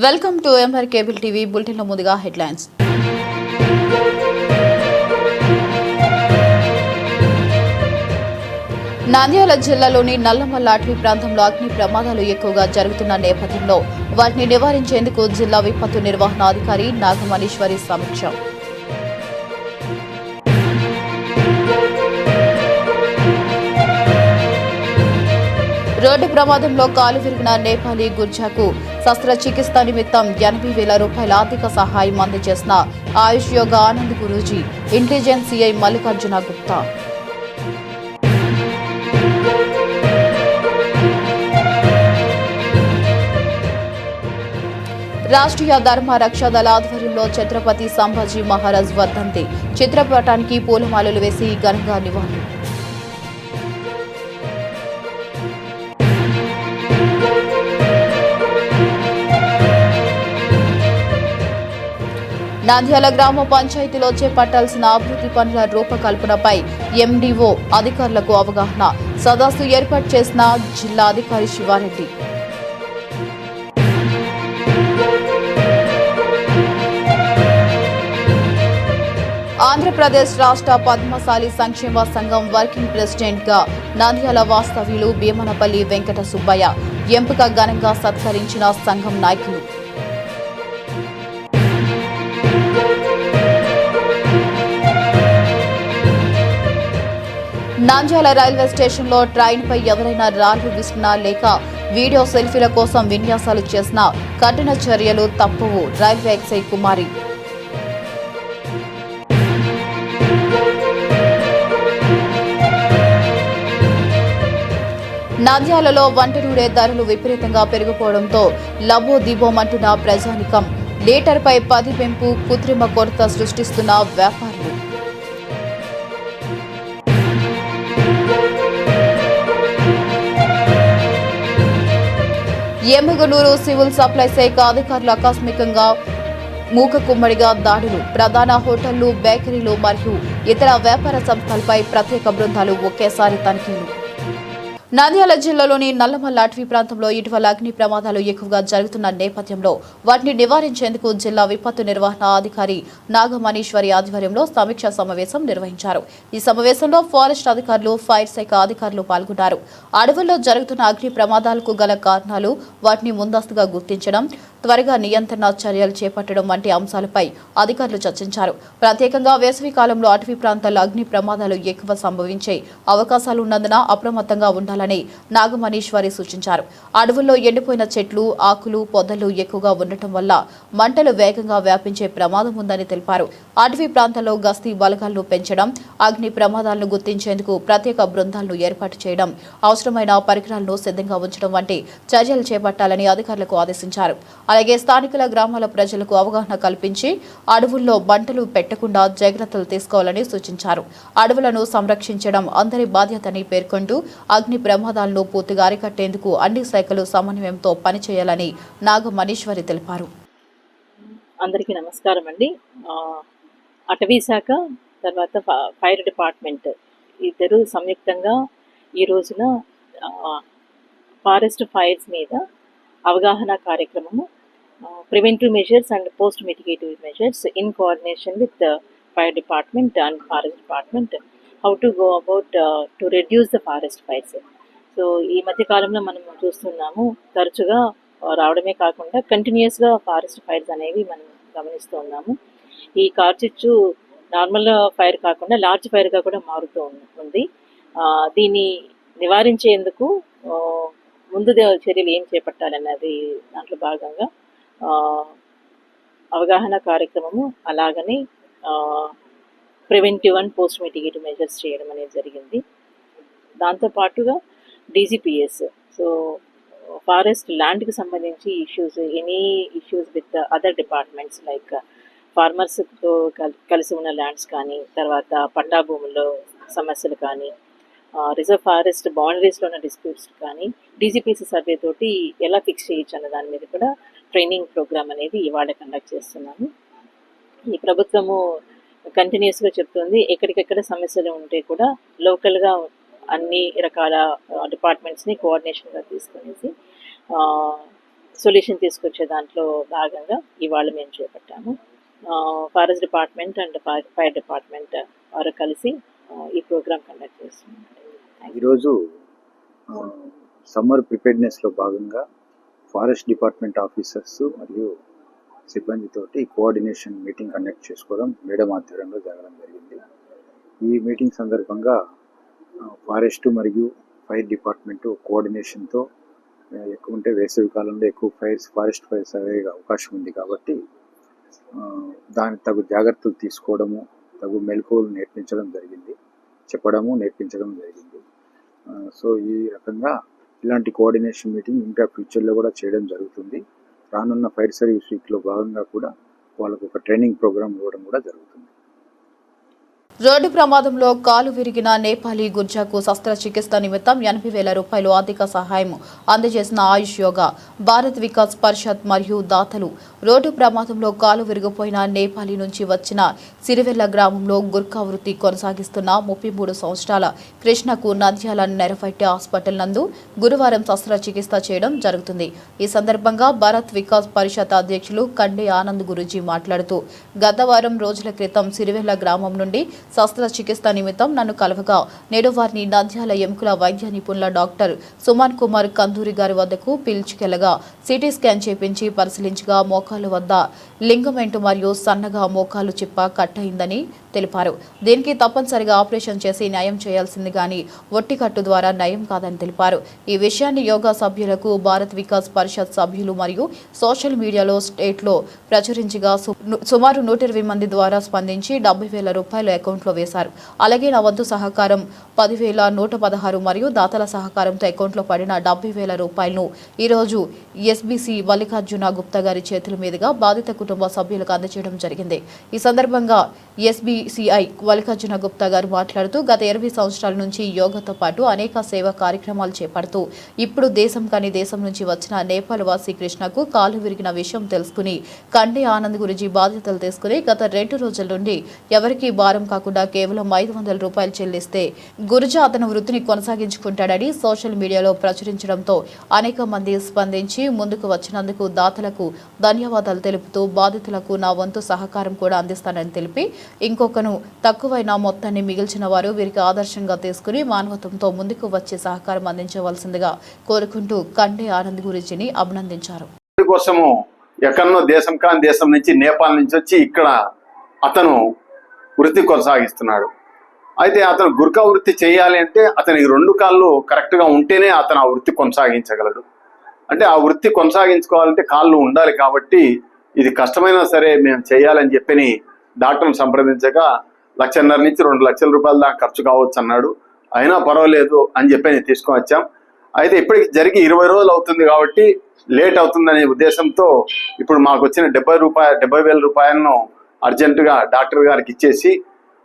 Welcome to MR cable TV బులెటిన్లో ముందుగా headlines. Nandyal జిల్లాలోని నల్లమల్ల అటవీ ప్రాంతంలో అగ్ని ప్రమాదాలు ఎక్కువగా జరుగుతున్న నేపథ్యంలో వాటిని నివారించేందుకు జిల్లా విపత్తు నిర్వహణ అధికారి నాగమణీశ్వరి సమీక్ష. రోడ్డు ప్రమాదంలో కాలు విరిగిన నేపాలీ గుర్జాకు శస్త్రచికిత్స నిమిత్తం 80,000 రూపాయల ఆర్థిక సహాయం అందజేసిన ఆయుష్ యోగా ఆనంద్ గురూజీ, ఇంటెలిజెన్స్ సిఐ మల్లికార్జున గుప్తా. రాష్ట్రీయ ధర్మ రక్షాదళ ఆధ్వర్యంలో ఛత్రపతి సంభాజీ మహారాజ్ వర్ధంతి చిత్రపటానికి పూలమాలలు వేసి ఘనంగా నివాళులు. నంద్యాల గ్రామ పంచాయతీలో చేపట్టాల్సిన అభివృద్ధి పనుల రూపకల్పనపై ఎండీఓ అధికారులకు అవగాహన సదస్సు ఏర్పాటు చేసిన జిల్లా అధికారి శివారెడ్డి. ఆంధ్రప్రదేశ్ రాష్ట్ర పద్మశాలి సంక్షేమ సంఘం వర్కింగ్ ప్రెసిడెంట్ గా నంద్యాల వాస్తవ్యులు భీమనపల్లి వెంకట సుబ్బయ్య ఎంపిక ఘనంగా సత్కరించిన సంఘం నాయకులు. నంద్యాల రైల్వే స్టేషన్లో ట్రైన్పై ఎవరైనా రాళ్లు విసిరినా లేక వీడియో సెల్ఫీల కోసం విన్యాసాలు చేసిన కఠిన చర్యలు తప్పవు రైల్వే ఎక్సై కుమారి. నంద్యాలలో వంట నూనె ధరలు విపరీతంగా పెరిగిపోవడంతో లబోదిబోమంటున్న ప్రజానికం, లీటర్పై 10 పెంపు కృత్రిమ కొరత సృష్టిస్తున్న వ్యాపారులు. ఎమ్మిగనూరు సివిల్ సప్లై శాఖ అధికారులు ఆకస్మికంగా మూకకుమ్మడిగా దాడులు, ప్రధాన హోటళ్లు, బేకరీలు మరియు ఇతర వ్యాపార సంస్థలపై ప్రత్యేక బృందాలు ఒకేసారి తనిఖీలు. నంద్యాల జిల్లాలోని నల్లమల్ల అటవీ ప్రాంతంలో ఇటీవల అగ్ని ప్రమాదాలు ఎక్కువగా జరుగుతున్న నేపథ్యంలో వాటిని నివారించేందుకు జిల్లా విపత్తు నిర్వహణ అధికారి నాగమణీశ్వరి ఆధ్వర్యంలో సమీక్షా సమావేశం నిర్వహించారు. ఈ సమావేశంలో ఫారెస్ట్ అధికారులు, ఫైర్ శాఖ అధికారులు పాల్గొన్నారు. అడవుల్లో జరుగుతున్న అగ్ని ప్రమాదాలకు గల కారణాలు, వాటిని ముందస్తుగా గుర్తించడం, త్వరగా నియంత్రణ చర్యలు చేపట్టడం వంటి అంశాలపై అధికారులు చర్చించారు. ప్రత్యేకంగా వేసవి కాలంలో అటవీ ప్రాంతాల్లో అగ్ని ప్రమాదాలు ఎక్కువ సంభవించే అవకాశాలున్నందున అప్రమత్తంగా ఉండాలని నాగమణీశ్వరి సూచించారు. అడవుల్లో ఎండిపోయిన చెట్లు, ఆకులు, పొదలు ఎక్కువగా ఉండటం వల్ల మంటలు వేగంగా వ్యాపించే ప్రమాదం ఉందని తెలిపారు. అటవీ ప్రాంతాల్లో గస్తీ బలగాలను పెంచడం, అగ్ని ప్రమాదాలను గుర్తించేందుకు ప్రత్యేక బృందాలను ఏర్పాటు చేయడం, అవసరమైన పరికరాలను సిద్ధంగా ఉంచడం వంటి చర్యలు చేపట్టాలని అధికారులకు ఆదేశించారు. అలాగే స్థానికుల గ్రామాల ప్రజలకు అవగాహన కల్పించి అడవుల్లో మంటలు పెట్టకుండా జాగ్రత్తలు తీసుకోవాలని సూచించారు. అడవులను సంరక్షించడం అందరి బాధ్యతని పేర్కొంటూ అగ్ని ప్రమాదాలను పూర్తిగా అరికట్టేందుకు అన్ని శాఖలు సమన్వయంతో పనిచేయాలని నాగమణీశ్వరి తెలిపారు. అందరికీ నమస్కారం అండి. అటవీ శాఖ తర్వాత ఫైర్ డిపార్ట్మెంట్ ఇద్దరు సంయుక్తంగా ఈ రోజున ఫారెస్ట్ ఫైర్స్ మీద అవగాహన కార్యక్రమము, preventive measures and post mitigative measures in coordination with fire department and forest department, how to go about to reduce the forest fires. So ఈ మధ్య కాలంలో మనం చూస్తున్నాము, తరచుగా రావడమే కాకుండా కంటిన్యూస్గా ఫారెస్ట్ ఫైర్స్ అనేవి మనం గమనిస్తూ ఉన్నాము. ఈ కార్చిచ్చు నార్మల్ ఫైర్ కాకుండా లార్జ్ ఫైర్గా కూడా మారుతూ ఉంది. దీన్ని నివారించేందుకు ముందు చర్యలు ఏం చేపట్టాలన్నది దాంట్లో భాగంగా అవగాహన కార్యక్రమము, అలాగని preventive and post mitigative measures చేయడం అనేది జరిగింది. దాంతోపాటుగా డీజీపీఎస్, సో ఫారెస్ట్ ల్యాండ్కి సంబంధించి issues, any issues with other departments like ఫార్మర్స్తో కలిసి ఉన్న ల్యాండ్స్ కానీ, తర్వాత పట్టా భూముల్లో సమస్యలు కానీ, రిజర్వ్ ఫారెస్ట్ బౌండరీస్లో ఉన్న డిస్ప్యూట్స్ కానీ డీజీపీసీ సర్వే తోటి ఎలా ఫిక్స్ చేయొచ్చు అన్న దాని మీద కూడా ట్రైనింగ్ ప్రోగ్రామ్ అనేది ఇవాళ కండక్ట్ చేస్తున్నాము. ఈ ప్రభుత్వము కంటిన్యూస్గా చెప్తుంది, ఎక్కడికెక్కడ సమస్యలు ఉంటే కూడా లోకల్గా అన్ని రకాల డిపార్ట్మెంట్స్ని కోఆర్డినేషన్గా తీసుకునేసి సొల్యూషన్ తీసుకొచ్చే దాంట్లో భాగంగా ఇవాళ మేము చేపట్టాము. Forest department and fire department వారు కలిసి ఈ ప్రోగ్రామ్ కండక్ట్ చేస్తున్నాం. ఈరోజు సమ్మర్ ప్రిపేర్నెస్లో భాగంగా ఫారెస్ట్ డిపార్ట్మెంట్ ఆఫీసర్స్ మరియు సిబ్బందితోటి కోఆర్డినేషన్ మీటింగ్ కండక్ట్ చేసుకోవడం మేడం ఆధ్వర్యంలో జరగడం జరిగింది. ఈ మీటింగ్ సందర్భంగా ఫారెస్ట్ మరియు ఫైర్ డిపార్ట్మెంటు కోఆర్డినేషన్తో ఎక్కువ ఉంటే వేసవి కాలంలో ఎక్కువ ఫారెస్ట్ ఫైర్స్ అయ్యే అవకాశం ఉంది కాబట్టి దానికి తగు జాగ్రత్తలు తీసుకోవడము, తగు మెలకువలు నేర్పించడం జరిగింది. సో ఈ రకంగా ఇలాంటి కోఆర్డినేషన్ మీటింగ్ ఇంకా ఫ్యూచర్లో కూడా చేయడం జరుగుతుంది. రానున్న ఫైర్ సర్వీస్ వీక్లో భాగంగా కూడా వాళ్ళకు ఒక ట్రైనింగ్ ప్రోగ్రామ్ ఇవ్వడం కూడా జరుగుతుంది. రోడ్డు ప్రమాదంలో కాలు విరిగిన నేపాలీ గుర్జాకు శస్త్రచికిత్స నిమిత్తం 80,000 రూపాయలు ఆర్థిక సహాయం అందజేసిన ఆయుష్ యోగా, భారత్ వికాస్ పరిషత్ మరియు దాతలు. రోడ్డు ప్రమాదంలో కాలు విరిగిపోయిన నేపాలీ నుంచి వచ్చిన సిరివెల్ల గ్రామంలో గుర్ఖా వృత్తి కొనసాగిస్తున్న 33 సంవత్సరాల కృష్ణకు నంద్యాల నెరవైట్య హాస్పిటల్ నందు గురువారం శస్త్రచికిత్స చేయడం జరుగుతుంది. ఈ సందర్భంగా భారత్ వికాస్ పరిషత్ అధ్యక్షులు కండే ఆనంద్ గురూజీ మాట్లాడుతూ, గత వారం రోజుల క్రితం సిరివెల్ల గ్రామం నుండి శస్త్రచికిత్స నిమిత్తం నన్ను కలవగా నేడు వారిని నంద్యాల ఎముకల వైద్య నిపుణుల డాక్టర్ సుమన్ కుమార్ కందూరి గారి వద్దకు పిలుచుకెళ్లగా సిటీ స్కాన్ చేపించి పరిశీలించగా మోకాలు వద్ద లింగమెంటు మరియు సన్నగా మోకాలు చిప్ప కట్ అయిందని తెలిపారు. దీనికి తప్పనిసరిగా ఆపరేషన్ చేసి నయం చేయాల్సింది గాని ఒట్టి కట్టు ద్వారా నయం కాదని తెలిపారు. ఈ విషయాన్ని యోగా సభ్యులకు భారత్ వికాస్ పరిషత్ సభ్యులు మరియు సోషల్ మీడియాలో స్టేట్లో ప్రచురించగా సుమారు 120 మంది ద్వారా స్పందించి 70,000 రూపాయలు అకౌంట్లో వేశారు. అలాగే నా వంతు సహకారం 10,116 మరియు దాతల సహకారంతో అకౌంట్లో పడిన 70,000 రూపాయలను ఈరోజు ఎస్బీసీ మల్లికార్జున గుప్తా గారి చేతుల మీదుగా బాధిత కుటుంబ సభ్యులకు అందజేయడం జరిగింది. ఈ సందర్భంగా ఎస్బీసీఐ మల్లికార్జున గుప్తా గారు మాట్లాడుతూ, గత 20 సంవత్సరాల నుంచి యోగాతో పాటు అనేక సేవా కార్యక్రమాలు చేపడుతూ ఇప్పుడు దేశం కాని దేశం నుంచి వచ్చిన నేపాల్ వాసి కృష్ణకు కాలు విరిగిన విషయం తెలుసుకుని కండే ఆనంద్ గురూజీ బాధ్యతలు తీసుకుని గత 2 రోజుల నుండి ఎవరికీ భారం కాకుండా కేవలం 500 రూపాయలు చెల్లిస్తే గురుజా అతని వృత్తిని కొనసాగించుకుంటాడని సోషల్ మీడియాలో ప్రచురించడంతో అనేక మంది స్పందించి ముందుకు వచ్చినందుకు దాతలకు ధన్యవాదాలు తెలుపుతూ బాధితులకు నా వంతు సహకారం కూడా అందిస్తానని తెలిపి, ఇంకొకను తక్కువైన మొత్తాన్ని మిగిల్చిన వారు వీరికి ఆదర్శంగా తీసుకుని మానవత్వంతో ముందుకు వచ్చి సహకారం అందించవలసిందిగా కోరుకుంటూ కండే ఆనంద్ గురూజీని అభినందించారు. కోసము ఎక్కడనో దేశం కాని దేశం నుంచి నేపాల్ నుంచి వచ్చి ఇక్కడ అతను వృత్తి కొనసాగిస్తున్నాడు. అయితే అతను గుర్ఖా వృత్తి చేయాలి అంటే అతనికి 2 కాళ్ళు కరెక్ట్గా ఉంటేనే అతను ఆ వృత్తి కొనసాగించగలడు. అంటే ఆ వృత్తి కొనసాగించుకోవాలంటే కాళ్ళు ఉండాలి. కాబట్టి ఇది కష్టమైనా సరే మేము చేయాలని చెప్పని డాక్టర్ని సంప్రదించగా 1,50,000 నుంచి 2 లక్షల రూపాయల దాకా ఖర్చు కావచ్చు అన్నాడు. అయినా పర్వాలేదు అని చెప్పి తీసుకొని వచ్చాం. అయితే ఇప్పటికి జరిగి 20 రోజులు అవుతుంది కాబట్టి లేట్ అవుతుందనే ఉద్దేశంతో ఇప్పుడు మాకు వచ్చిన 70,000 రూపాయలను అర్జెంటుగా డాక్టర్ గారికి ఇచ్చేసి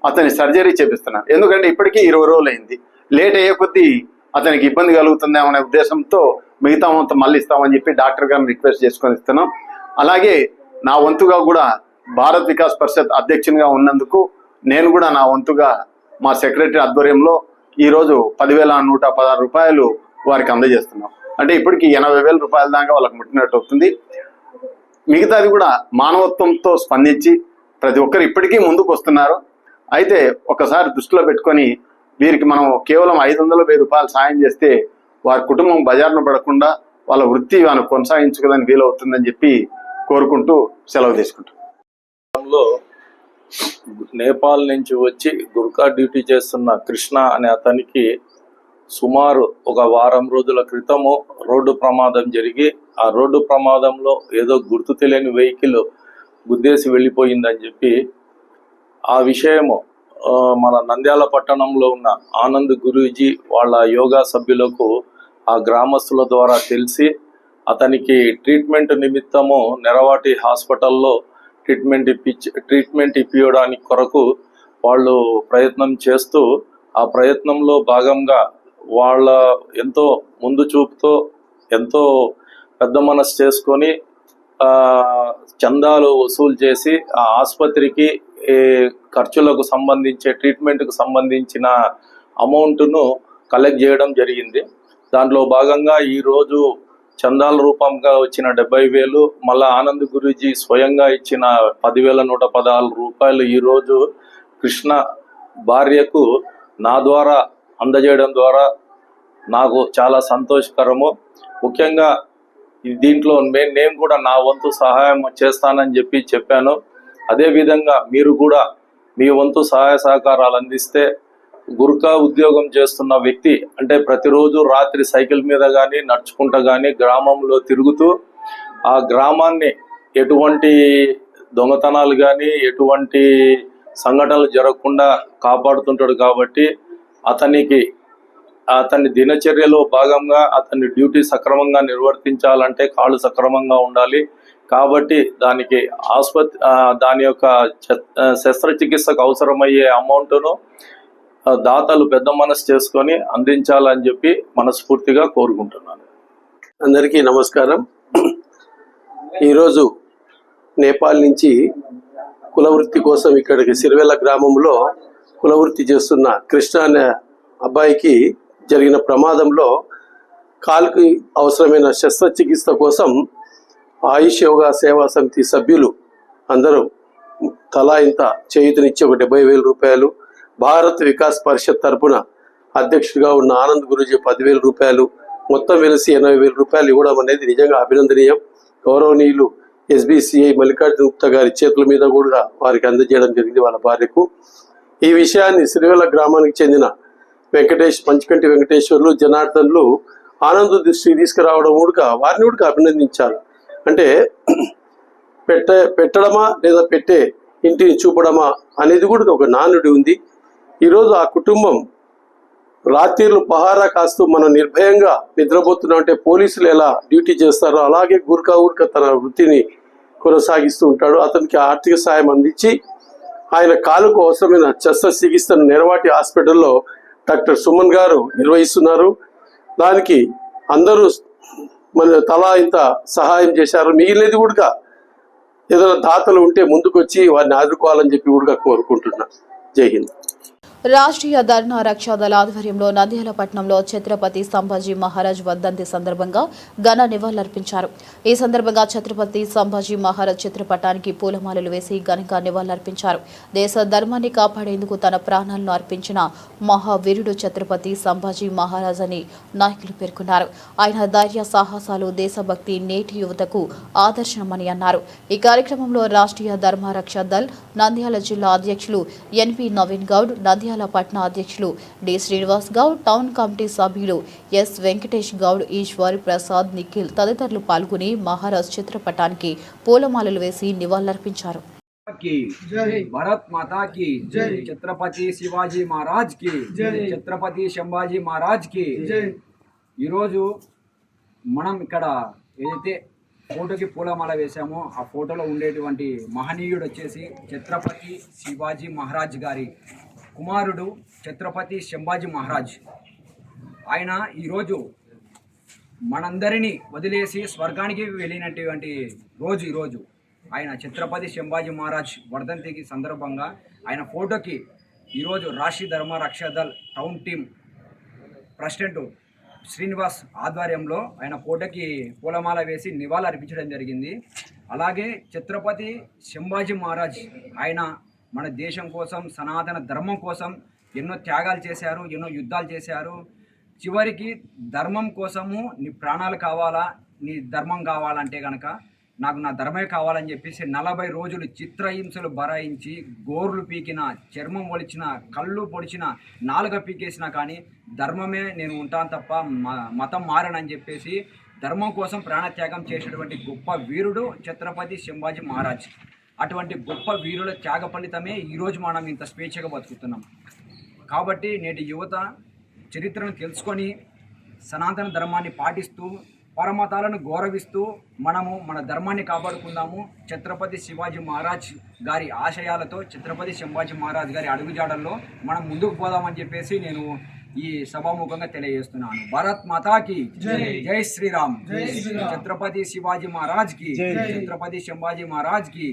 అతని సర్జరీ చేపిస్తున్నాం. ఎందుకంటే ఇప్పటికీ 20 రోజులు అయింది. లేట్ అయ్యే కొద్దీ అతనికి ఇబ్బంది కలుగుతుందేమో అనే ఉద్దేశంతో మిగతా వంతు మళ్ళీ ఇస్తామని చెప్పి డాక్టర్ గారిని రిక్వెస్ట్ చేసుకొని ఇస్తున్నాం. అలాగే నా వంతుగా కూడా భారత్ వికాస్ పరిషత్ అధ్యక్షునిగా ఉన్నందుకు నేను కూడా నా వంతుగా మా సెక్రటరీ ఆధ్వర్యంలో ఈరోజు 10,116 రూపాయలు వారికి అందజేస్తున్నాం. అంటే ఇప్పటికి 80,000 రూపాయల దాకా వాళ్ళకి ముట్టినట్టు అవుతుంది. మిగతాది కూడా మానవత్వంతో స్పందించి ప్రతి ఒక్కరు ఇప్పటికీ ముందుకు వస్తున్నారు. అయితే ఒకసారి దృష్టిలో పెట్టుకొని వీరికి మనం కేవలం 500,000 రూపాయలు సాయం చేస్తే వారి కుటుంబం బజార్ను పడకుండా వాళ్ళ వృత్తి వారు కొనసాగించుకోవడానికి వీలవుతుందని చెప్పి కోరుకుంటూ సెలవు తీసుకుంటాం. నేపాల్ నుంచి వచ్చి గుర్ఖా డ్యూటీ చేస్తున్న కృష్ణ అనే అతనికి సుమారు ఒక వారం రోజుల క్రితము రోడ్డు ప్రమాదం జరిగి ఆ రోడ్డు ప్రమాదంలో ఏదో గుర్తు తెలియని వెహికల్ గుద్దేసి వెళ్ళిపోయిందని చెప్పి ఆ విషయము మన నంద్యాల పట్టణంలో ఉన్న ఆనంద్ గురూజీ వాళ్ళ యోగా సభ్యులకు ఆ గ్రామస్తుల ద్వారా తెలిసి అతనికి ట్రీట్మెంట్ నిమిత్తము నెరవాటి హాస్పిటల్లో ట్రీట్మెంట్ ఇప్పించడానికి కొరకు వాళ్ళు ప్రయత్నం చేస్తూ ఆ ప్రయత్నంలో భాగంగా వాళ్ళ ఎంతో ముందు చూపుతో ఎంతో పెద్ద మనసు చేసుకొని చందాలు వసూలు చేసి ఆ ఆసుపత్రికి ఖర్చులకు సంబంధించే ట్రీట్మెంట్కు సంబంధించిన అమౌంట్ను కలెక్ట్ చేయడం జరిగింది. దాంట్లో భాగంగా ఈరోజు చందాల రూపంగా వచ్చిన 70,000, మళ్ళా ఆనంద్ గురూజీ స్వయంగా ఇచ్చిన 10,116 రూపాయలు ఈరోజు కృష్ణ భార్యకు నా ద్వారా అందజేయడం ద్వారా నాకు చాలా సంతోషకరము. ముఖ్యంగా దీంట్లో నేను కూడా నా వంతు సహాయం చేస్తానని చెప్పాను. అదేవిధంగా మీరు కూడా మీ వంతు సహాయ సహకారాలు అందిస్తే గుర్కా ఉద్యోగం చేస్తున్న వ్యక్తి అంటే ప్రతిరోజు రాత్రి సైకిల్ మీద కానీ నడుచుకుంటా కానీ గ్రామంలో తిరుగుతూ ఆ గ్రామాన్ని ఎటువంటి దొంగతనాలు కానీ ఎటువంటి సంఘటనలు జరగకుండా కాపాడుతుంటాడు. కాబట్టి అతని దినచర్యలో భాగంగా అతని డ్యూటీ సక్రమంగా నిర్వర్తించాలంటే కాళ్ళు సక్రమంగా ఉండాలి. కాబట్టి దాని యొక్క శస్త్రచికిత్సకు అవసరమయ్యే అమౌంట్ను దాతలు పెద్ద మనసు చేసుకొని అందించాలని చెప్పి మనస్ఫూర్తిగా కోరుకుంటున్నాను. అందరికీ నమస్కారం. ఈరోజు నేపాల్ నుంచి కులవృత్తి కోసం ఇక్కడికి సిరివెల్ల గ్రామంలో కులవృత్తి చేస్తున్న కృష్ణ అనే అబ్బాయికి జరిగిన ప్రమాదంలో కాలుకి అవసరమైన శస్త్రచికిత్స కోసం ఆయుష్ యోగా సేవా సమితి సభ్యులు అందరూ తలా ఇంత చేయుతనిచ్చి ఒక 70,000 రూపాయలు, భారత్ వికాస్ పరిషత్ తరపున అధ్యక్షుడిగా ఉన్న ఆనంద్ గురూజీ 10,000 రూపాయలు, మొత్తం వెలిసి 80,000 రూపాయలు ఇవ్వడం అనేది నిజంగా అభినందనీయం. గౌరవనీయులు SBCI మల్లికార్జున గుప్తా గారి చేతుల మీద కూడా వారికి అందజేయడం జరిగింది వాళ్ళ భార్యకు. ఈ విషయాన్ని సిరివెల్ల గ్రామానికి చెందిన పంచకంటి వెంకటేశ్వర్లు, జనార్దన్లు ఆనంద్ దృష్టికి తీసుకురావడం వారిని కూడా అభినందించాలి. అంటే పెట్టడమా లేదా పెట్టే ఇంటిని చూపడమా అనేది కూడా ఒక నానుడి ఉంది. ఈరోజు ఆ కుటుంబం రాత్రిళ్ళు పహారా కాస్తూ మనం నిర్భయంగా నిద్రపోతున్నాం అంటే పోలీసులు ఎలా డ్యూటీ చేస్తారో అలాగే ఊరిక తన వృత్తిని కొనసాగిస్తూ ఉంటాడు. అతనికి ఆర్థిక సాయం అందించి ఆయన కాలుకు అవసరమైన శస్త్రచికిత్సను నెరవాటి హాస్పిటల్లో డాక్టర్ సుమన్ గారు నిర్వహిస్తున్నారు. దానికి అందరూ మన తలా ఇంత సహాయం చేశారు. మిగిలినది కూడా ఏదైనా దాతలు ఉంటే ముందుకు వచ్చి వారిని ఆదుకోవాలని చెప్పి కూడా కోరుకుంటున్నా. జై హింద్. రాష్ట్రీయ ధర్నా రక్షాదళ ఆధ్వర్యంలో నంద్యాల పట్టణంలో ఛత్రపతి సంభాజీ మహారాజ్ వర్ధంతి సందర్భంగా ఘన నివాళులర్పించారు. ఈ సందర్భంగా ఛత్రపతి సంభాజీ మహారాజ్ చిత్రపటానికి పూలమాలలు వేసి ఘనంగా నివాళులర్పించారు. దేశ ధర్మాన్ని కాపాడేందుకు తన ప్రాణాలను అర్పించిన మహావీరుడు ఛత్రపతి సంభాజీ మహారాజ్ అని నాయకులు పేర్కొన్నారు. ఆయన ధైర్య సాహసాలు, దేశభక్తి నేటి యువతకు ఆదర్శనమని అన్నారు. ఈ కార్యక్రమంలో రాష్ట్రీయ ధర్మ రక్షాదళ్ నంద్యాల జిల్లా అధ్యక్షులు NP నవీన్ గౌడ్, నంద్యాల పట్న అధ్యక్షులు D Srinivas Goud, town committee సభ్యులు S వెంకటేష్ గౌడ్, ఈశ్వర్ ప్రసాద్, నిఖిల్ తదితరులు పాల్గొని మహారాజ్ చిత్రపటానికి పూలమాలలు వేసి నివాళులర్పించారు. భారత్ మాతా की जय, छत्रपति शिवाजी महाराज की जय, छत्रपति संभाजी महाराज की जय. ఈరోజు మనం ఇక్కడ ఏదైతే ఫోటోకి పూలమాల వేసామో ఆ ఫోటోలో ఉండేటువంటి మహనీయుడు వచ్చేసి ఛత్రపతి శివాజీ మహారాజ్ గారి కుమారుడు ఛత్రపతి సంభాజీ మహారాజ్. ఆయన ఈరోజు మనందరినీ వదిలేసి స్వర్గానికి వెళ్ళినటువంటి రోజు ఈరోజు. ఆయన ఛత్రపతి సంభాజీ మహారాజ్ వర్ధంతికి సందర్భంగా ఆయన ఫోటోకి ఈరోజు రాష్ట్రీయ ధర్మ రక్షాదళ్ టౌన్ టీం ప్రెసిడెంట్ శ్రీనివాస్ ఆధ్వర్యంలో ఆయన ఫోటోకి పూలమాల వేసి నివాళులు అర్పించడం జరిగింది. అలాగే ఛత్రపతి సంభాజీ మహారాజ్ ఆయన మన దేశం కోసం, సనాతన ధర్మం కోసం ఎన్నో త్యాగాలు చేశారు, ఎన్నో యుద్ధాలు చేశారు. చివరికి ధర్మం కోసము నీ ప్రాణాలు కావాలా, నీ ధర్మం కావాలంటే కనుక నాకు నా ధర్మే కావాలని చెప్పేసి 40 రోజులు చిత్రహింసలు బరాయించి గోర్లు పీకిన, చర్మం ఒలిచిన, కళ్ళు పొడిచిన, నాలుక పీకేసినా కానీ ధర్మమే నేను ఉంటాను తప్ప మతం మారనని చెప్పేసి ధర్మం కోసం ప్రాణత్యాగం చేసేటువంటి గొప్ప వీరుడు ఛత్రపతి సంభాజీ మహారాజ్. అటువంటి గొప్ప వీరుల త్యాగ ఫలితమే ఈరోజు మనం ఇంత స్వేచ్ఛగా బతుకుతున్నాం. కాబట్టి నేటి యువత చరిత్రను తెలుసుకొని సనాతన ధర్మాన్ని పాటిస్తూ పరమతాలను గౌరవిస్తూ మనము మన ధర్మాన్ని కాపాడుకుందాము. ఛత్రపతి శివాజీ మహారాజ్ గారి ఆశయాలతో, ఛత్రపతి సంభాజీ మహారాజ్ గారి అడుగుజాడల్లో మనం ముందుకు పోదామని చెప్పేసి నేను ఈ సభాముఖంగా తెలియజేస్తున్నాను. భారత్ మాతాకి జై శ్రీరామ్. ఛత్రపతి శివాజీ మహారాజ్ కి, ఛత్రపతి సంభాజీ మహారాజ్ కి.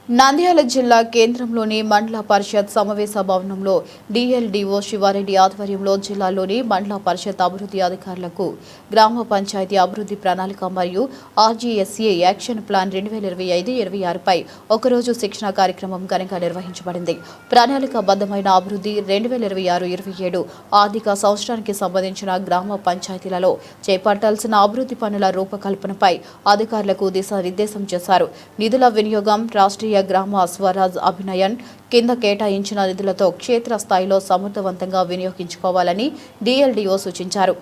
నంద్యాల జిల్లా కేంద్రంలోని మండల పరిషత్ సమావేశ భవనంలో డిఎల్డిఓ శివారెడ్డి ఆధ్వర్యంలో జిల్లాలోని మండల పరిషత్ అభివృద్ధి అధికారులకు గ్రామ పంచాయతీ అభివృద్ధి ప్రణాళిక మరియు ఆర్జీఎస్ఏ యాక్షన్ ప్లాన్ 2025-26పై ఒకరోజు శిక్షణ కార్యక్రమం ఘనంగా నిర్వహించబడింది. ప్రణాళికాబద్ధమైన అభివృద్ధి 2026-27 ఆర్థిక సంవత్సరానికి సంబంధించిన గ్రామ పంచాయతీలలో చేపట్టాల్సిన అభివృద్ధి పనుల రూపకల్పనపై అధికారులకు దిశానిర్దేశం చేశారు. నిధుల వినియోగం రాష్ట్రీయ గ్రామ స్వరాజ్ అభియాన్ కింద కేటాయించిన నిధులతో క్షేత్రస్థాయిలో సమర్థవంతంగా వినియోగించుకోవాలని డిఎల్డిఓ సూచించారు.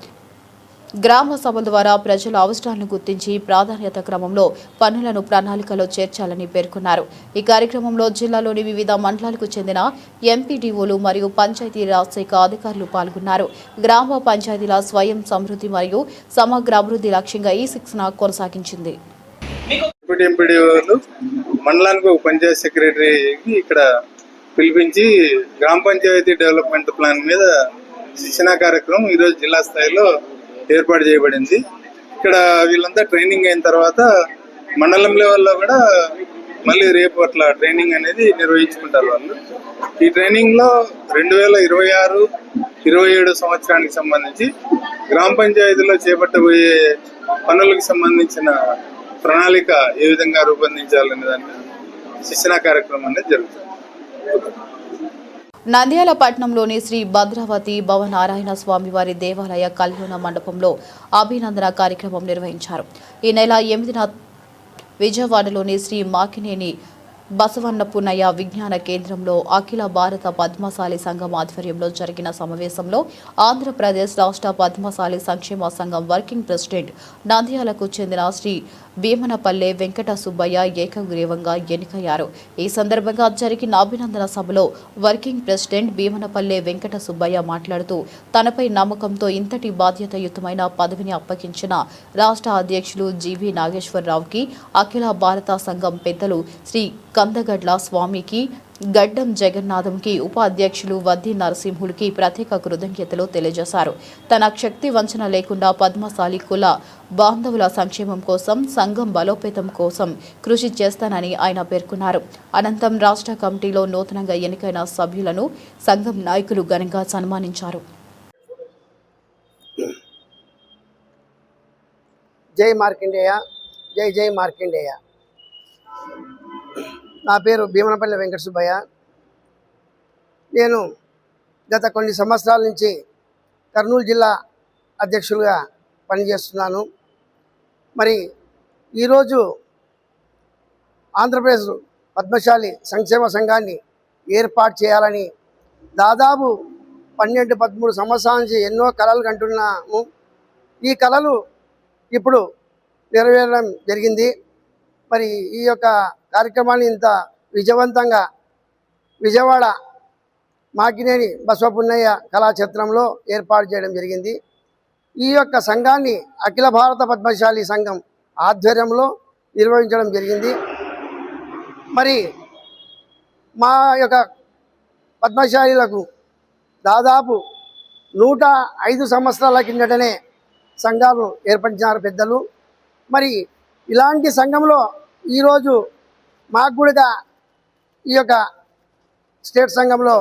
గ్రామ సభల ద్వారా ప్రజల అవసరాలను గుర్తించి ప్రాధాన్యత క్రమంలో పనులను ప్రణాళికలో చేర్చాలని పేర్కొన్నారు. ఈ కార్యక్రమంలో జిల్లాలోని వివిధ మండలాలకు చెందిన ఎంపీడీఓలు మరియు పంచాయతీరాజ్ శాఖ అధికారులు పాల్గొన్నారు. గ్రామ పంచాయతీల స్వయం సమృద్ధి మరియు సమగ్ర అభివృద్ధి లక్ష్యంగా ఈ శిక్షణ కొనసాగించింది. ఎంపీడీఓలు మండలానికి ఒక పంచాయతీ సెక్రటరీకి ఇక్కడ పిలిపించి గ్రామ పంచాయతీ డెవలప్మెంట్ ప్లాన్ మీద శిక్షణా కార్యక్రమం ఈరోజు జిల్లా స్థాయిలో ఏర్పాటు చేయబడింది. ఇక్కడ వీళ్ళంతా ట్రైనింగ్ అయిన తర్వాత మండలం లెవెల్లో కూడా మళ్ళీ రేపు అట్లా ట్రైనింగ్ అనేది నిర్వహించుకుంటారు వాళ్ళు. ఈ ట్రైనింగ్లో 2026-27 సంవత్సరానికి సంబంధించి గ్రామ పంచాయతీలో చేపట్టబోయే పనులకు సంబంధించిన ప్రణాళిక ఏ విధంగా రూపొందించాలనే దాని శిక్షణా కార్యక్రమం అనేది జరుగుతుంది. నంద్యాల పట్టణంలోని శ్రీ భద్రావతి భవనారాయణ స్వామివారి దేవాలయ కళ్యాణ మండపంలో అభినందన కార్యక్రమం నిర్వహించారు. ఈ నెల 8న విజయవాడలోని శ్రీ మాకినేని బసవన్నపున్నయ్య విజ్ఞాన కేంద్రంలో అఖిల భారత పద్మశాలి సంఘం ఆధ్వర్యంలో జరిగిన సమావేశంలో ఆంధ్రప్రదేశ్ రాష్ట్ర పద్మశాలి సంక్షేమ సంఘం వర్కింగ్ ప్రెసిడెంట్ నంద్యాలకు చెందిన శ్రీ భీమనపల్లె వెంకట సుబ్బయ్య ఏకగ్రీవంగా ఎన్నికయ్యారు. ఈ సందర్భంగా జరిగిన అభినందన సభలో వర్కింగ్ ప్రెసిడెంట్ భీమనపల్లె వెంకట సుబ్బయ్య మాట్లాడుతూ తనపై నమ్మకంతో ఇంతటి బాధ్యతాయుతమైన పదవిని అప్పగించిన రాష్ట్ర అధ్యక్షులు జీవీ నాగేశ్వరరావుకి, అఖిల భారత సంఘం పెద్దలు శ్రీ కందగడ్ల స్వామికి, గడ్డం జగన్నాథంకి, ఉపాధ్యక్షులు వద్ది నరసింహులకి ప్రత్యేక కృతజ్ఞతలు తెలియజేశారు. తన శక్తి వంచన లేకుండా పద్మశాలి కుల బాంధవుల సంక్షేమం కోసం, సంఘం బలోపేతం కోసం కృషి చేస్తానని ఆయన పేర్కొన్నారు. అనంతరం రాష్ట్ర కమిటీలో నూతనంగా ఎన్నికైన సభ్యులను సంఘం నాయకులు ఘనంగా సన్మానించారు. జై మార్కండేయ, జై జై మార్కండేయ. నా పేరు భీమనపల్లి వెంకట సుబ్బయ్య. నేను గత కొన్ని సంవత్సరాల నుంచి కర్నూలు జిల్లా అధ్యక్షులుగా పనిచేస్తున్నాను. మరి ఈరోజు ఆంధ్రప్రదేశ్ పద్మశాలి సంక్షేమ సంఘాన్ని ఏర్పాటు చేయాలని దాదాపు 12-13 సంవత్సరాల నుంచి ఎన్నో కలలు కంటున్నాము. ఈ కలలు ఇప్పుడు నెరవేరడం జరిగింది. మరి ఈ యొక్క కార్యక్రమాన్ని ఇంత విజయవంతంగా విజయవాడ మాకినేని బసవపున్నయ్య కళాక్షేత్రంలో ఏర్పాటు చేయడం జరిగింది. ఈ యొక్క సంఘాన్ని అఖిల భారత పద్మశాలి సంఘం ఆధ్వర్యంలో నిర్వహించడం జరిగింది. మరి మా యొక్క పద్మశాలీలకు దాదాపు 105 సంవత్సరాల కిందటనే సంఘాలు ఏర్పరిచినారు పెద్దలు. మరి ఇలాంటి సంఘంలో ఈరోజు మాకు కూడా ఈ యొక్క స్టేట్ సంఘంలో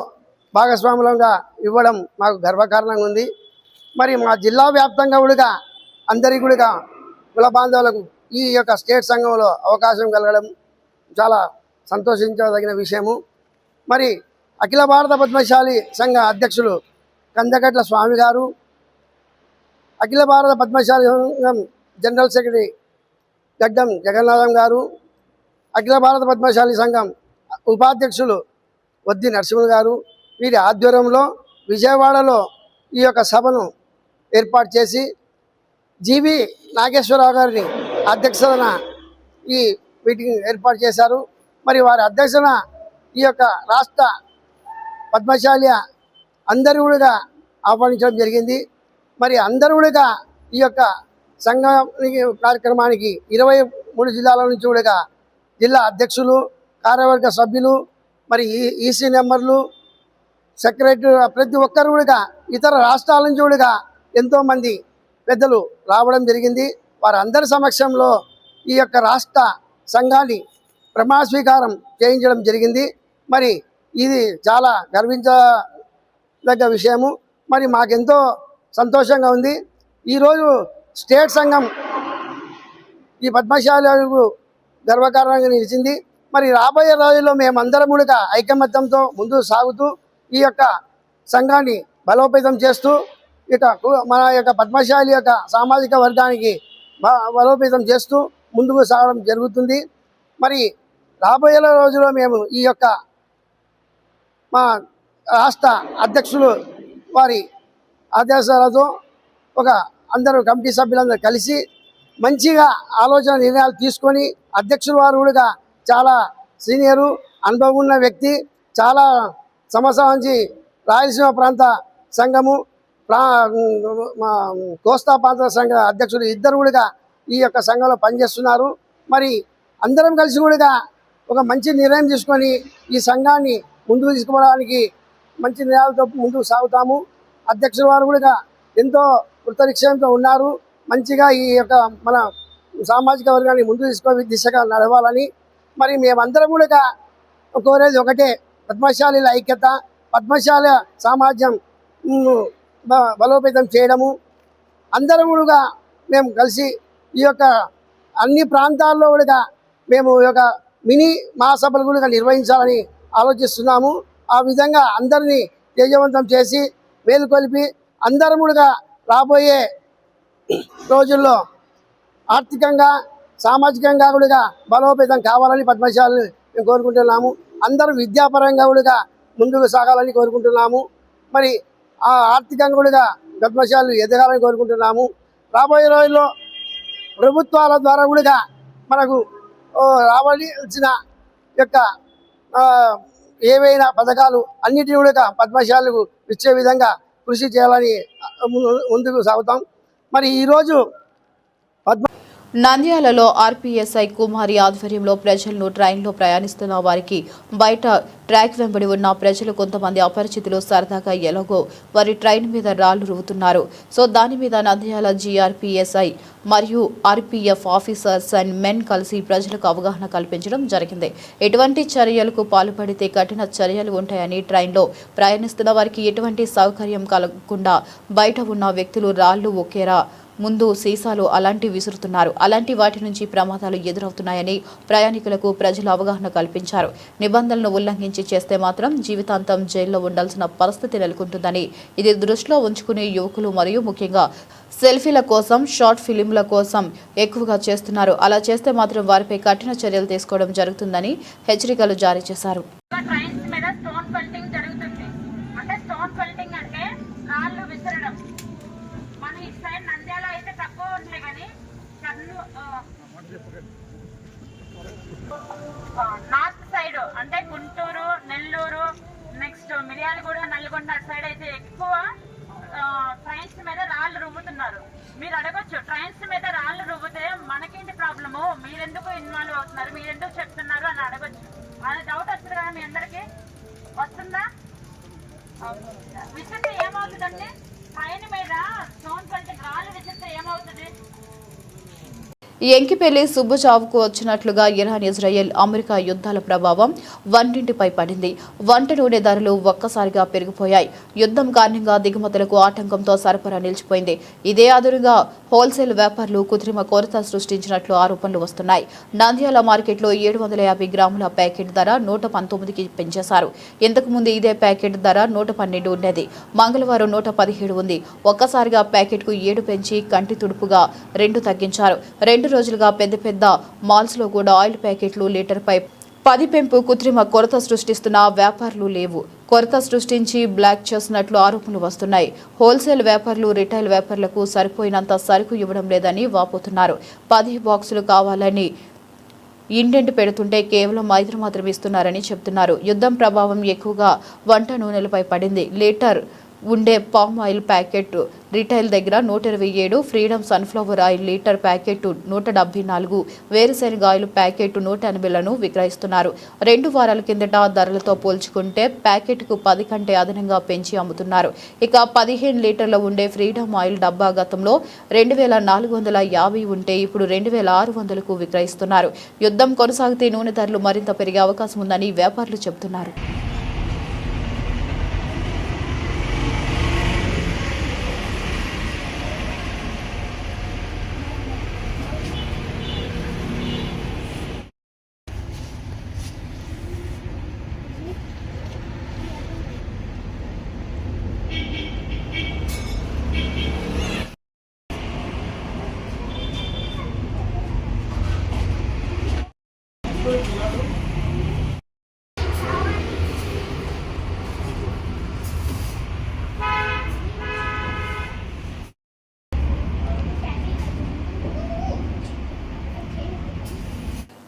భాగస్వాములంగా ఇవ్వడం మాకు గర్వకారణంగా ఉంది. మరి మా జిల్లా వ్యాప్తంగా కూడా అందరికీ కూడా కుల బాంధవులకు ఈ యొక్క స్టేట్ సంఘంలో అవకాశం కలగడం చాలా సంతోషించదగిన విషయము. మరి అఖిల భారత పద్మశాలి సంఘ అధ్యక్షులు కందగట్ల స్వామి గారు, అఖిల భారత పద్మశాలి సంఘం జనరల్ సెక్రటరీ గడ్డం జగన్నాథం గారు, అఖిల భారత పద్మశాలి సంఘం ఉపాధ్యక్షులు వద్ది నరసింహులు గారు, వీరి ఆధ్వర్యంలో విజయవాడలో ఈ యొక్క సభను ఏర్పాటు చేసి జీవీ నాగేశ్వరరావు గారిని అధ్యక్షతన ఈ మీటింగ్ ఏర్పాటు చేశారు. మరి వారి అధ్యక్షతన ఈ యొక్క రాష్ట్ర పద్మశాలి అందరూ కూడా ఆహ్వానించడం జరిగింది. మరి అందరూ కూడా ఈ యొక్క సంఘానికి కార్యక్రమానికి 23 జిల్లాల నుంచి కూడా జిల్లా అధ్యక్షులు, కార్యవర్గ సభ్యులు, మరి ఈసీ మెంబర్లు, సెక్రటరీ ప్రతి ఒక్కరు కూడా ఇతర రాష్ట్రాల నుంచి కూడా ఎంతోమంది పెద్దలు రావడం జరిగింది. వారందరి సమక్షంలో ఈ యొక్క రాష్ట్ర సంఘాన్ని ప్రమాణ స్వీకారం చేయించడం జరిగింది. మరి ఇది చాలా గర్వించదగ్గ విషయము. మరి మాకెంతో సంతోషంగా ఉంది. ఈరోజు స్టేట్ సంఘం ఈ పద్మశాలకు గర్వకారణంగా నిలిచింది. మరి రాబోయే రోజుల్లో మేమందరం కూడా ఐకమత్యంతో ముందుకు సాగుతూ ఈ యొక్క సంఘాన్ని బలోపేతం చేస్తూ ఇక మన యొక్క పద్మశాలి యొక్క సామాజిక వర్గానికి బలోపేతం చేస్తూ ముందుకు సాగడం జరుగుతుంది. మరి రాబోయే రోజుల్లో మేము ఈ యొక్క మా రాష్ట్ర అధ్యక్షులు వారి ఆదేశాలతో అందరూ కమిటీ సభ్యులందరూ కలిసి మంచిగా ఆలోచన నిర్ణయాలు తీసుకొని అధ్యక్షుల వారు కూడా చాలా సీనియరు, అనుభవం ఉన్న వ్యక్తి. చాలా సంవత్సరాల నుంచి రాయలసీమ ప్రాంత సంఘము, కోస్తా ప్రాంత సంఘ అధ్యక్షులు ఇద్దరు కూడా ఈ యొక్క సంఘంలో పనిచేస్తున్నారు. మరి అందరం కలిసి కూడా ఒక మంచి నిర్ణయం తీసుకొని ఈ సంఘాన్ని ముందుకు తీసుకోవడానికి మంచి నిర్ణయాలతో ముందుకు సాగుతాము. అధ్యక్షుల వారు కూడా ఎంతో కృతనిశ్చయంతో ఉన్నారు. మంచిగా ఈ యొక్క మన సామాజిక వర్గాన్ని ముందుకు తీసుకొని దిశగా నడవాలని. మరి మేమందరం కూడా కోరేది ఒకటే, పద్మశాలీల ఐక్యత, పద్మశాల సామాజ్యం బలోపేతం చేయడము. అందరం కూడా మేము కలిసి ఈ యొక్క అన్ని ప్రాంతాల్లో కూడా మేము ఈ యొక్క మినీ మహాసభలు కూడా నిర్వహించాలని ఆలోచిస్తున్నాము. ఆ విధంగా అందరినీ తేజవంతం చేసి మేలుకొలిపి అందరం కూడా రాబోయే రోజుల్లో ఆర్థికంగా సామాజికంగా కూడా బలోపేతం కావాలని పద్మశాలను మేము కోరుకుంటున్నాము. అందరూ విద్యాపరంగా కూడా ముందుకు సాగాలని కోరుకుంటున్నాము. మరి ఆ ఆర్థికంగా కూడా పద్మశాలు ఎదగాలని కోరుకుంటున్నాము. రాబోయే రోజుల్లో ప్రభుత్వాల ద్వారా కూడా మనకు రావాల్సిన యొక్క ఏవైనా పథకాలు అన్నిటిని కూడా పద్మశాలకు ఇచ్చే విధంగా కృషి చేయాలని ముందుకు సాగుతాం. మరి ఈరోజు నంద్యాలలో ఆర్పీఎస్ఐ కుమారి ఆధ్వర్యంలో ప్రజలను ట్రైన్లో ప్రయాణిస్తున్న వారికి బయట ట్రాక్ వెంబడి ఉన్న ప్రజలు కొంతమంది అపరిచితులు సరదాగా ఎలాగో వారి ట్రైన్ మీద రాళ్లు రువ్వుతున్నారు. సో దాని మీద నంద్యాల జీఆర్పీఎస్ఐ మరియు ఆర్పీఎఫ్ ఆఫీసర్స్ అండ్ మెన్ కలిసి ప్రజలకు అవగాహన కల్పించడం జరిగింది. ఎటువంటి చర్యలకు పాల్పడితే కఠిన చర్యలు ఉంటాయని, ట్రైన్లో ప్రయాణిస్తున్న వారికి ఎటువంటి సౌకర్యం కలగకుండా బయట ఉన్న వ్యక్తులు రాళ్లు ఒకేరా ముందు సీసాలు అలాంటి విసురుతున్నారు. అలాంటి వాటి నుంచి ప్రమాదాలు ఎదురవుతున్నాయని ప్రయాణికులకు ప్రజలు అవగాహన కల్పించారు. నిబంధనలను ఉల్లంఘించి చేస్తే మాత్రం జీవితాంతం జైల్లో ఉండాల్సిన పరిస్థితి నెలకొంటుందని, ఇది దృష్టిలో ఉంచుకునే యువకులు మరియు ముఖ్యంగా సెల్ఫీల కోసం, షార్ట్ ఫిలింల కోసం ఎక్కువగా చేస్తున్నారు. అలా చేస్తే మాత్రం వారిపై కఠిన చర్యలు తీసుకోవడం జరుగుతుందని హెచ్చరికలు జారీ చేశారు. నార్త్ సైడ్ అంటే గుంటూరు, నెల్లూరు, నెక్స్ట్ మిర్యాలగూడ, నల్గొండ సైడ్ అయితే ఎక్కువ ట్రైన్స్ మీద రాళ్ళు రువ్వుతున్నారు. మీరు అడగొచ్చు, ట్రైన్స్ మీద రాళ్ళు రువ్వుతే మనకేంటి ప్రాబ్లము, మీరెందుకు ఇన్వాల్వ్ అవుతున్నారు, మీరెందుకు చెప్తున్నారు అని అడగొచ్చు. అది డౌట్ వస్తుంది కదా మీ అందరికి, వస్తుందా? విసిరితే ఏమవుతుందండి? ట్రైన్ మీద స్టోన్ కంటే రాళ్ళు విసిరితే ఏమవుతుంది? ఎంకిపెల్లి సుబ్బుచావుకు వచ్చినట్లుగా ఇరాన్, ఇజ్రాయెల్, అమెరికా యుద్ధాల ప్రభావం వంటింటిపై పడింది. వంట నూనె ధరలు ఒక్కసారిగా పెరిగిపోయాయి. యుద్ధం కారణంగా దిగుమతులకు ఆటంకంతో సరఫరా నిలిచిపోయింది. ఇదే అదురుగా హోల్సేల్ వ్యాపారులు కృత్రిమ కొరత సృష్టించినట్లు ఆరోపణలు వస్తున్నాయి. నంద్యాల మార్కెట్లో 750 గ్రాముల ప్యాకెట్ ధర 119కి పెంచేశారు. ఇంతకుముందు ఇదే ప్యాకెట్ ధర 112 ఉండేది. మంగళవారం 117 ఉంది. ఒక్కసారిగా ప్యాకెట్కు 7 పెంచి కంటి తుడుపుగా 2 తగ్గించారు. 2 రోజులుగా పెద్ద మాల్స్ లో కూడా ఆయిల్ ప్యాకెట్లు లీటర్పై 10 పెంపు కృత్రిమ కొరత సృష్టిస్తున్న వ్యాపారులు లేవు. కొరత సృష్టించి బ్లాక్ చేసినట్లు ఆరోపణలు వస్తున్నాయి. హోల్సేల్ వ్యాపారులు రిటైల్ వ్యాపారులకు సరిపోయినంత సరుకు ఇవ్వడం లేదని వాపోతున్నారు. 10 బాక్సులు కావాలని ఇండెంట్ పెడుతుంటే కేవలం 5 మాత్రమే ఇస్తున్నారని చెబుతున్నారు. యుద్ధం ప్రభావం ఎక్కువగా వంట నూనెలపై పడింది. లీటర్ ఉండే పామ్ ఆయిల్ ప్యాకెట్ రిటైల్ దగ్గర 127, freedom sunflower oil litre packet 174, వేరుశెనగ ఆయిల్ ప్యాకెట్ 180లను విక్రయిస్తున్నారు. 2 వారాల కిందట ధరలతో పోల్చుకుంటే ప్యాకెట్కు 10 కంటే అదనంగా పెంచి అమ్ముతున్నారు. ఇక 15 లీటర్ల ఉండే ఫ్రీడమ్ ఆయిల్ డబ్బా గతంలో 2450 ఉంటే ఇప్పుడు 2600కు విక్రయిస్తున్నారు. యుద్ధం కొనసాగితే నూనె ధరలు మరింత పెరిగే అవకాశం ఉందని వ్యాపారులు చెబుతున్నారు.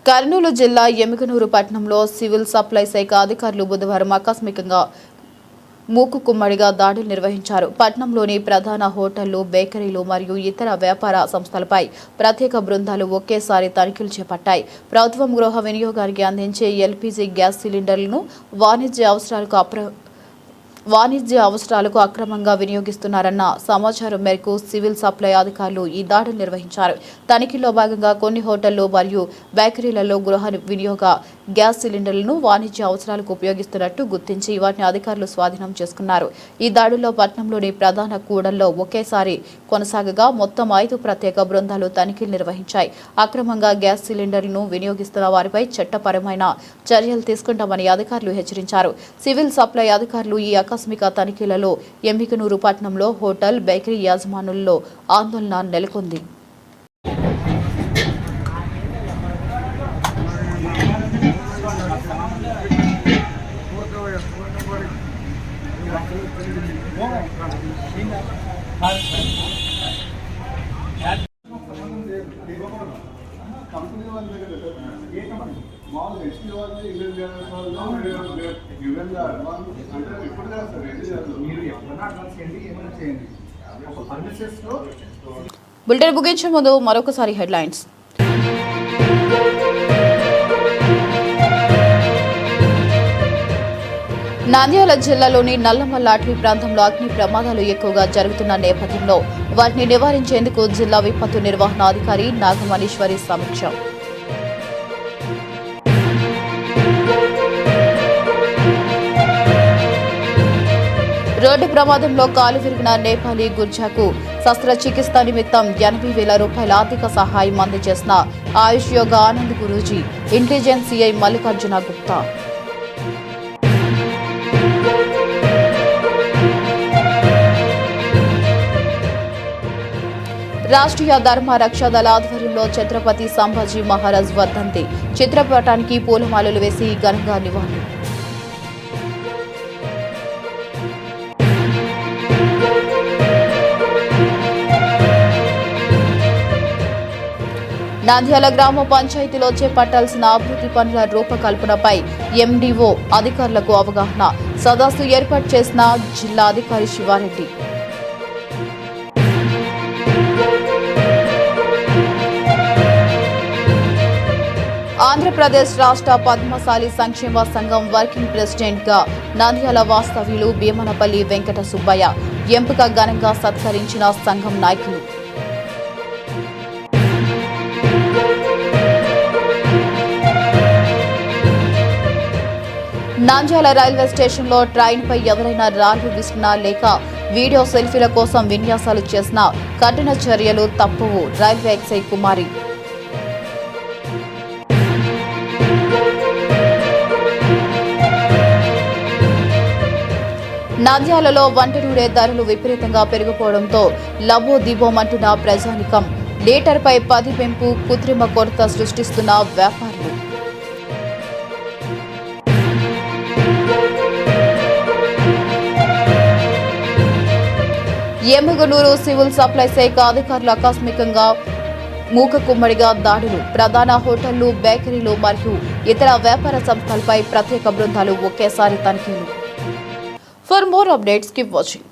కర్నూలు జిల్లా ఎమ్మిగనూరు పట్టణంలో సివిల్ సప్లై శాఖ అధికారులు బుధవారం ఆకస్మికంగా మూకుమ్మడిగా దాడులు నిర్వహించారు. పట్టణంలోని ప్రధాన హోటళ్లు, బేకరీలు మరియు ఇతర వ్యాపార సంస్థలపై ప్రత్యేక బృందాలు ఒకేసారి తనిఖీలు చేపట్టాయి. ప్రభుత్వం గృహ వినియోగానికి అందించే ఎల్పీజీ గ్యాస్ సిలిండర్లను వాణిజ్య అవసరాలకు అక్రమంగా వినియోగిస్తున్నారన్న సమాచారం మేరకు సివిల్ సప్లై అధికారులు ఈ దాడులు నిర్వహించారు. తనిఖీల్లో భాగంగా కొన్ని హోటళ్లు మరియు బేకరీలలో గృహ వినియోగ గ్యాస్ సిలిండర్లను వాణిజ్య అవసరాలకు ఉపయోగిస్తున్నట్టు గుర్తించి వాటిని అధికారులు స్వాధీనం చేసుకున్నారు. ఈ దాడుల్లో పట్టణంలోని ప్రధాన కూడల్లో ఒకేసారి కొనసాగగా మొత్తం 5 ప్రత్యేక బృందాలు తనిఖీలు నిర్వహించాయి. అక్రమంగా గ్యాస్ సిలిండర్లను వినియోగిస్తున్న వారిపై చట్టపరమైన చర్యలు తీసుకుంటామని అధికారులు హెచ్చరించారు. సివిల్ సప్లై అధికారులు ఈ ఆకస్మిక తనిఖీలలో ఎమ్మిగనూరు పట్టణంలో హోటల్, బేకరీ యాజమానుల్లో ఆందోళన నెలకొంది. బులెటిన్ ముగించే ముందు మరొకసారి హెడ్లైన్స్. నంద్యాల జిల్లాలోని నల్లమల్ల అటవీ ప్రాంతంలో అగ్ని ప్రమాదాలు ఎక్కువగా జరుగుతున్న నేపథ్యంలో వాటిని నివారించేందుకు జిల్లా విపత్తు నిర్వహణ అధికారి నాగమణీశ్వరి సమీక్ష. రోడ్డు ప్రమాదంలో కాలు విరిగిన నేపాలీ గుర్జాకు శస్త్రచికిత్స నిమిత్తం 80,000 రూపాయల ఆర్థిక సహాయం అందజేసిన ఆయుష్ యోగా ఆనంద్ గురూజీ, ఇంటెలిజెన్స్ సిఐ మల్లికార్జున గుప్తా. రాష్ట్రీయ ధర్మ రక్షాదళ ఆధ్వర్యంలో ఛత్రపతి సంభాజీ మహారాజ్ వర్ధంతి చిత్రపటానికి పూలమాలలు వేసి ఘనంగా నివాళులు. నంద్యాల గ్రామ పంచాయతీలో చేపట్టాల్సిన అభివృద్ధి పనుల రూపకల్పనపై ఎండీఓ అధికారులకు అవగాహన, సదస్సు ఏర్పాటు చేసిన జిల్లా అధికారి శివారెడ్డి. ఆంధ్రప్రదేశ్ రాష్ట్ర పద్మశాలి సంక్షేమ సంఘం వర్కింగ్ ప్రెసిడెంట్ గా నంద్యాల వాస్తవ్యులు భీమనపల్లి వెంకట సుబ్బయ్య ఎంపిక ఘనంగా సత్కరించిన సంఘం నాయకులు. నంద్యాల రైల్వే స్టేషన్లో ట్రైన్పై ఎవరైనా రాళ్లు విసిరినా లేక వీడియో సెల్ఫీల కోసం విన్యాసాలు చేసిన కఠిన చర్యలు తప్పవు, రైల్వే ఎక్సై కుమారి. నంద్యాలలో వంట నూనె ధరలు విపరీతంగా పెరిగిపోవడంతో లబో దిబోమంటున్న ప్రజానికం, లీటర్పై 10 పెంపు, కృత్రిమ కొరత సృష్టిస్తున్న వ్యాపారులు. ఎమ్మిగనూరు సివిల్ సప్లై శాఖ అధికారులు ఆకస్మికంగా మూకుమ్మడిగా దాడులు, ప్రధాన హోటళ్లు, బేకరీలు మరియు ఇతర వ్యాపార సంస్థలపై ప్రత్యేక బృందాలు ఒకేసారి తనిఖీలు. For more updates, keep watching.